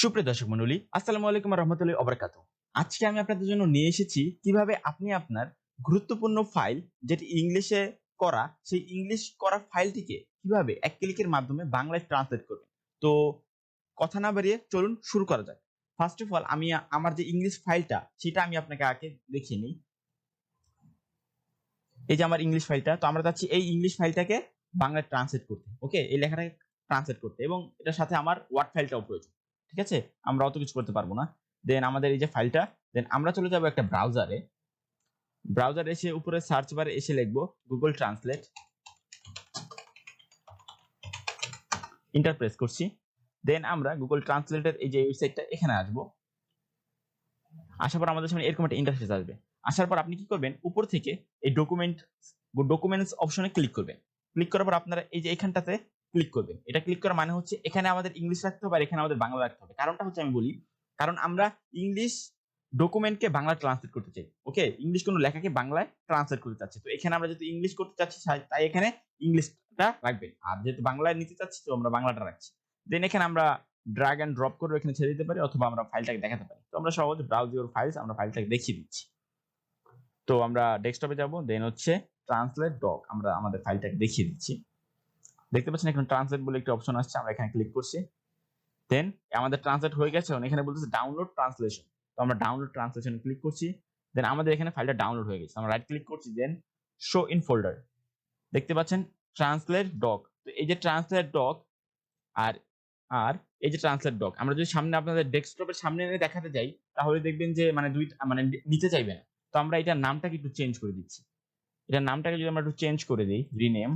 সুপ্রিয় দর্শক মণ্ডলী, আসসালামু আলাইকুম ওয়া রাহমাতুল্লাহি ওয়া বারাকাতুহু। আজকে আমি আপনাদের জন্য নিয়ে এসেছি কিভাবে আপনি আপনার গুরুত্বপূর্ণ ফাইল যেটি ইংলিশে করা, সেই ইংলিশ করা ফাইলটিকে কিভাবে এক ক্লিকের মাধ্যমে বাংলায় ট্রান্সলেট করবেন। তো কথা না বাড়িয়ে চলুন শুরু করা যাক। ফার্স্ট অফ অল আমি আমার যে ইংলিশ ফাইলটা সেটা আমি আপনাকে আগে দেখিয়ে নিই। এই যে আমার ইংলিশ ফাইলটা, তো আমরা চাচ্ছি এই ইংলিশ ফাইলটাকে বাংলায় ট্রান্সলেট করতে। ওকে? এই লেখাটাকে ট্রান্সলেট করতে এবং এটার সাথে আমার ওয়ার্ড ফাইলটাও প্রয়োজন। ঠিক আছে? আমরা অত কিছু করতে পারবো না। দেন আমাদের এই যে ফাইলটা, দেন আমরা চলে যাবো একটা ব্রাউজারে। ব্রাউজারে এসে উপরে সার্চ বারে এসে লিখবো গুগল ট্রান্সলেট। এন্টার প্রেস করছি। দেন আমরা গুগল ট্রান্সলেটের এই যে ওয়েবসাইটটা এখানে আসবো। আসার পর আমাদের সামনে এরকম একটা ইন্টারফেস আসবে। আসার পর আপনি কি করবেন? উপর থেকে এই ডকুমেন্টস অপশনে ক্লিক করবেন। ক্লিক করার পর আপনারা এই যে এখানটাতে ক্লিক করবেন। এটা ক্লিক করার মানে হচ্ছে এখানে আমাদের ইংলিশ রাখতে হবে আর এখানে আমাদের বাংলা রাখতে হবে। কারণটা হচ্ছে আমি বলি, কারণ আমরা ইংলিশ ডকুমেন্টকে বাংলায় ট্রান্সলেট করতে চাই। ওকে? ইংলিশ কোনো লেখাকে বাংলায় ট্রান্সলেট করতে চাচ্ছি। তো এখানে আমরা যেহেতু ইংলিশ করতে চাচ্ছি তাই এখানে ইংলিশটা রাখবেন। আর যেহেতু বাংলায় নিতে চাচ্ছি তো আমরা বাংলাটা রাখছি। দেন এখানে আমরা ড্র্যাগ এন্ড ড্রপ করে এখানে ছেড়ে দিতে পারি অথবা আমরা ফাইলটাকে দেখাতে পারি। তো আমরা সহজে ব্রাউজ ইউর ফাইলস আমরা ফাইলটাকে দেখিয়ে দিচ্ছি। তো আমরা ডেস্কটপে যাব, দেন হচ্ছে ট্রান্সলেট ডক আমরা আমাদের ফাইলটাকে দেখিয়ে দিচ্ছি। দেখতে পাচ্ছেন এখানে ট্রান্সলেট বলে একটা অপশন আসছে, আমরা এখানে ক্লিক করছি। দেন আমাদের ট্রান্সলেট হয়ে গেছে এবং এখানে বলতেছে ডাউনলোড ট্রান্সলেশন। তো আমরা ডাউনলোড ট্রান্সলেশনে ক্লিক করছি। দেন আমাদের এখানে ফাইলটা ডাউনলোড হয়ে গেছে। আমরা রাইট ক্লিক করছি, দেন শো ইন ফোল্ডার। দেখতে পাচ্ছেন ট্রান্সলেট ডক। তো এই যে ট্রান্সলেট ডক আর আর এই যে ট্রান্সলেট ডক আমরা যদি সামনে আপনাদের ডেস্কটপের সামনে এনে দেখাতে যাই তাহলে দেখবেন যে মানে নিতে চাইবে না। তো আমরা এটার নামটাকে একটু চেঞ্জ করে দিচ্ছি। এটার নামটাকে যদি আমরা একটু চেঞ্জ করে দিই, রিনেম,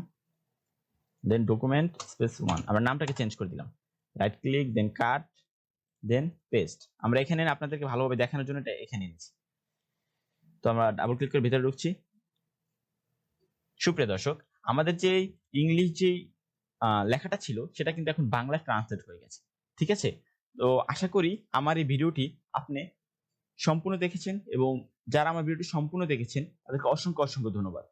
দেন ডকুমেন্ট স্পেস 1 আমরা নামটাকে চেঞ্জ করে দিলাম। রাইট ক্লিক, দেন কাট, দেন পেস্ট। আমরা এখানে আপনাদেরকে ভালোভাবে দেখানোর জন্য এটা এখানে এনেছি। তো আমরা ডাবল ক্লিক করে ভিতরে ঢুকছি। সুপ্রিয় দর্শক, আমাদের যে ইংলিশ যে লেখাটা ছিল সেটা কিন্তু এখন বাংলায় ট্রান্সলেট হয়ে গেছে। ঠিক আছে? তো আশা করি আমার এই ভিডিওটি আপনি সম্পূর্ণ দেখেছেন এবং যারা আমার ভিডিওটি সম্পূর্ণ দেখেছেন তাদেরকে অসংখ্য ধন্যবাদ।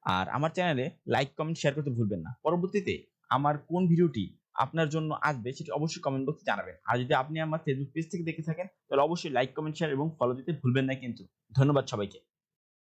আর আমার চ্যানেলে লাইক, কমেন্ট, শেয়ার করতে ভুলবেন না। পরবর্তীতে আমার কোন ভিডিওটি আপনার জন্য আসবে সেটি অবশ্যই কমেন্ট বক্সে জানাবেন। আর যদি আপনি আমার ফেসবুক পেজ থেকে দেখে থাকেন তাহলে অবশ্যই লাইক, কমেন্ট, শেয়ার এবং ফলো দিতে ভুলবেন না কিন্তু। ধন্যবাদ সবাইকে।